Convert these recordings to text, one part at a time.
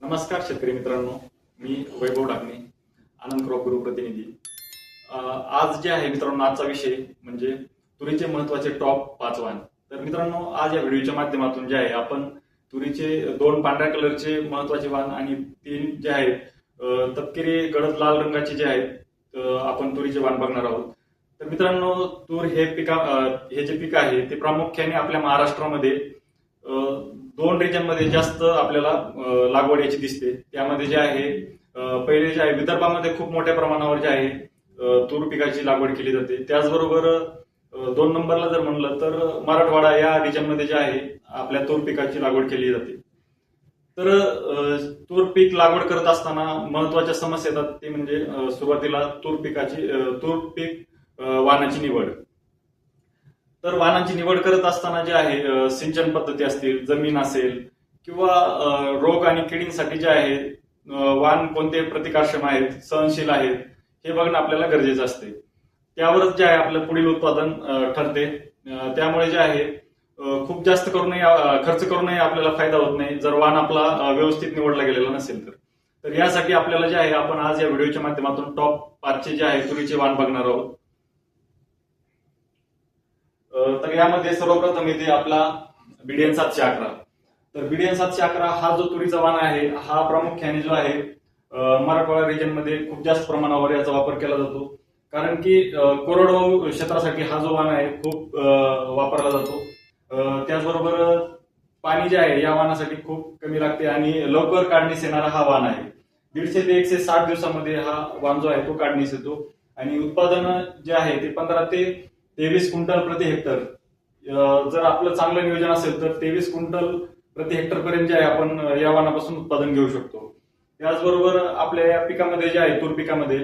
नमस्कार शेतकरी मित्रांनो, मी वैभव ढाकणे, आनंद क्रॉप गुरु प्रतिनिधी. आज जे आहे मित्रांनो, आजचा विषय म्हणजे तुरीचे महत्वाचे टॉप 5 वाण. तर मित्रांनो, आज या व्हिडिओच्या माध्यमातून जे आहे आपण तुरीचे 2 पांढऱ्या कलरचे महत्वाचे वाण आणि 3 जे आहेत तपकिरी गडद लाल रंगाचे जे आहेत आपण तुरीचे वाण बघणार आहोत. तर मित्रांनो, तूर हे जे पीक आहे ते प्रामुख्याने आपल्या महाराष्ट्रामध्ये 2 रिजन मध्ये जास्त आपल्याला लागवड याची दिसते. त्यामध्ये जे आहे पहिले जे आहे विदर्भामध्ये खूप मोठ्या प्रमाणावर जे आहे तूर पिकाची लागवड केली जाते. त्याचबरोबर 2 नंबरला जर म्हणलं तर मराठवाडा या रिजन मध्ये जे आहे आपल्या तूर पिकाची लागवड केली जाते. तर तूर पीक लागवड करत असताना महत्वाच्या समस्या येतात ते म्हणजे सुरुवातीला तूर पीक वाणाची निवड. तर वाणांची निवड करत असताना जे आहे सिंचन पद्धती असतील, जमीन असेल किंवा रोग आणि किडींसाठी जे आहे वाण कोणते प्रतिकारक्षम आहेत, सहनशील आहेत हे बघणं आपल्याला गरजेचं असते. त्यावरच जे आहे आपलं पुढील उत्पादन ठरते. त्यामुळे जे आहे खूप जास्त खर्च करूनही आपल्याला फायदा होत नाही जर वाण आपला व्यवस्थित निवडला गेलेला नसेल तर. तर यासाठी आपल्याला जे आहे आपण आज या व्हिडिओच्या माध्यमातून टॉप 5 जे आहे तुरीचे वाण बघणार आहोत. तर यामध्ये सर्वप्रथम येथे आपला BDN 711. तर BDN 711 हा जो तुरीचा वाण आहे हा प्रामुख्याने जो आहे मराठवाडा रिजन मध्ये खूप जास्त प्रमाणावर याचा वापर केला जातो. कारण की कोरडवाहू क्षेत्रासाठी हा जो वाण आहे खूप वापरला जातो. त्याचबरोबर पाणी जे आहे या वाणासाठी खूप कमी लागते आणि लवकर काढणीस येणारा हा वाण आहे. 150 ते 160 दिवसामध्ये हा वाण जो आहे तो काढणीस येतो आणि उत्पादन जे आहे ते 15 ते 23 क्विंटल प्रति हेक्टर. जर आपलं चांगलं नियोजन असेल तर 23 क्विंटल प्रति हेक्टर पर्यंत जे आहे आपण या वाणापासून उत्पादन घेऊ शकतो. त्याचबरोबर आपल्या या पिकामध्ये जे आहे तूर पिकामध्ये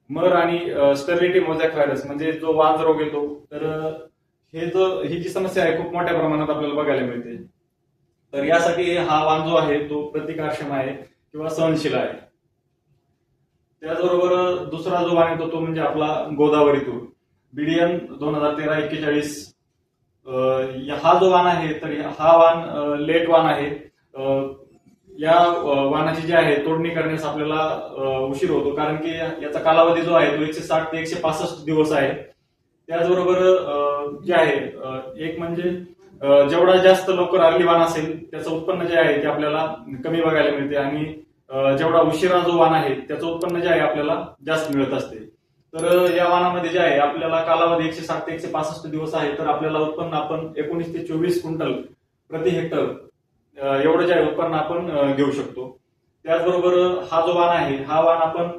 मर आणि स्टर्लिटी मोझॅक व्हायरस म्हणजे जो वाज रोग येतो, तर ही जी समस्या आहे खूप मोठ्या प्रमाणात आपल्याला बघायला मिळते. तर यासाठी हा वाण जो आहे तो प्रतिकारक्षम आहे किंवा सहनशील आहे. त्याचबरोबर दुसरा जो वाण येतो तो म्हणजे आपला गोदावरी तूर BDN 2013-41. हा जो वाण आहे तर हा वाण लेट वाण आहे. या वाणाची जी आहे तोडणी करण्यास आपल्याला उशीर होतो कारण की याचा कालावधी जो आहे तो 160 ते 165 दिवस आहे. त्याचबरोबर जे आहे एक म्हणजे जेवढा जास्त लवकर अर्ली वाण असेल त्याचं उत्पन्न जे आहे ते आपल्याला कमी बघायला मिळते आणि जेवढा उशिरा जो वाण आहे त्याचं उत्पन्न जे आहे आपल्याला जास्त मिळत असते. तर या वाणामध्ये जे आहे आपल्याला कालावधी 160 ते 165 दिवस आहे. तर आपल्याला उत्पन्न आपण 19 ते 24 क्विंटल प्रति हेक्टर एवढं जे आहे उत्पन्न आपण घेऊ शकतो. त्याचबरोबर हा जो वाण आहे हा वाण आपण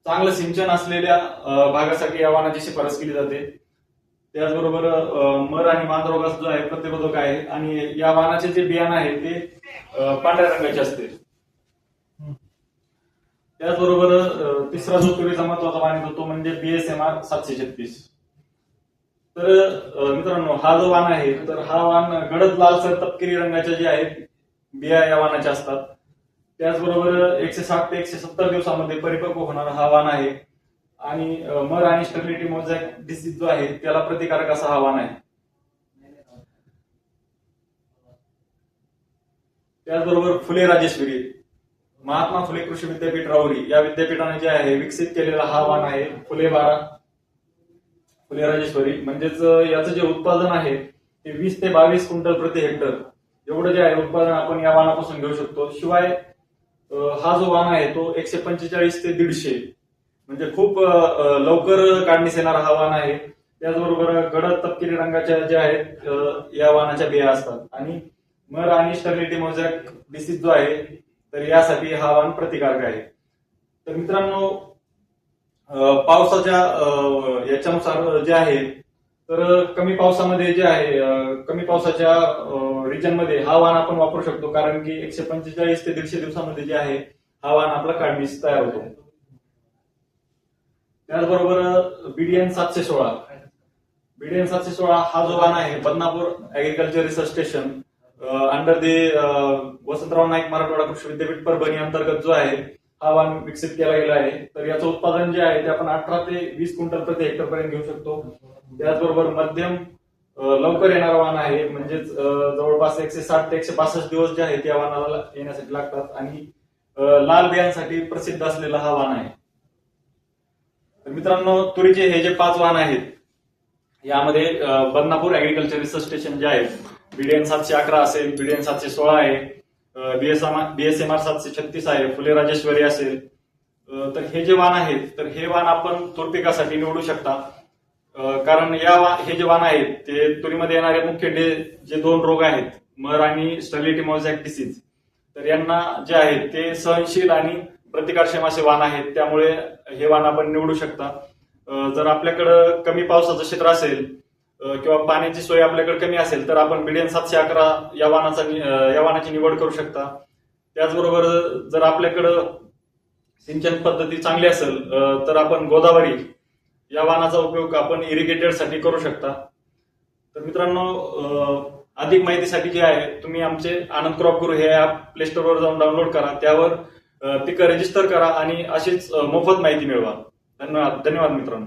चांगलं सिंचन असलेल्या भागासाठी या वाणाची शिफारस केली जाते. त्याचबरोबर मर आणि वांद रोगास जो आहे प्रतिरोधक आहे आणि या वाणाचे जे बियाणं आहे ते पांढऱ्या रंगाचे असते. त्याचबरोबर तिसरा जो तुरीचा महत्वाचा वाण येतो तो म्हणजे BSMR 736. तर मित्रांनो, हा जो वाण आहे तर हा वाण गडद लालसर तपकिरी रंगाच्या जे आहेत बिया या वाणाच्या असतात. त्याचबरोबर 160 ते 170 दिवसामध्ये परिपक्व होणारा हा वाण आहे आणि मर आणि स्टर्लिटी मोझॅक डिसीज जो आहे त्याला प्रतिकारक असा हा वाण आहे. त्याचबरोबर फुले राजेश्वरी महात्मा फुले कृषी विद्यापीठ राहुरी या विद्यापीठाने जे आहे विकसित केलेला हा वाण आहे फुले राजेश्वरी. म्हणजेच याचं जे उत्पादन आहे ते 20 ते 22 क्विंटल प्रति हेक्टर एवढं जे आहे उत्पादन आपण या वाणापासून घेऊ शकतो. शिवाय हा जो वाण आहे तो 145 ते 150 म्हणजे खूप लवकर काढणीस येणारा हा वाण आहे. त्याचबरोबर गडद तपकिरी रंगाच्या ज्या आहेत या वाणाच्या बिया असतात आणि मर आणि स्टर्लिटी मोझॅक डिसीज जो आहे तर यासाठी हा वाण प्रतिकारक आहे. तर मित्रांनो, पावसाच्या याच्यानुसार जे आहे तर कमी पावसामध्ये जे आहे कमी पावसाच्या रिजन मध्ये हा वाण आपण वापरू शकतो कारण की 145 ते 150 दिवसामध्ये जे आहे हा वाण आपला काढणीस तयार होतो. त्याचबरोबर BDN 716 हा जो वाण आहे Badnapur agriculture research station under the Vasantrao Naik Marathwada कृषी विद्यापीठ परभणी अंतर्गत जो आहे हा वाण विकसित केला गेला आहे. तर याचं उत्पादन जे आहे ते आपण 18 ते 20 क्विंटल प्रति हेक्टर पर्यंत घेऊ शकतो. त्याचबरोबर मध्यम लवकर येणारं वाण आहे. म्हणजेच जवळपास 160 ते 165 दिवस जे आहेत या वाणाला येण्यासाठी लागतात आणि लाल बियांसाठी प्रसिद्ध असलेला हा वाण आहे. तर मित्रांनो, तुरीचे हे जे 5 वाण आहेत यामध्ये बदनापूर ऍग्रिकल्चर रिसर्च स्टेशन जे आहे BDN 711 असेल, BDN 716 आहे, BSMR 736 आहे, फुले राजेश्वरी असेल. तर हे जे वाण आहेत तर हे वाण आपण तूर पिकासाठी निवडू शकता. कारण हे जे वाण आहेत ते तुरीमध्ये येणारे मुख्य जे 2 रोग आहेत, मर आणि स्टर्लिटी मोझॅक डिसीज, तर यांना जे आहेत ते सहनशील आणि प्रतिकारक्षम असे वाण आहेत. त्यामुळे हे वाण आपण निवडू शकता. जर आपल्याकडं कमी पावसाचं क्षेत्र असेल किंवा पाण्याची सोय आपल्याकडे कमी असेल तर आपण BDN 711 या वाणाची निवड करू शकता. त्याचबरोबर जर आपल्याकडं सिंचन पद्धती चांगली असेल तर आपण गोदावरी या वाणाचा उपयोग आपण इरिगेटेडसाठी करू शकता. तर मित्रांनो, अधिक माहितीसाठी जे आहे तुम्ही आमचे आनंद क्रॉप गुरु हे ऍप प्ले स्टोअरवर जाऊन डाउनलोड करा, त्यावर पिकं रजिस्टर करा आणि अशीच मोफत माहिती मिळवा. धन्यवाद मित्रांनो.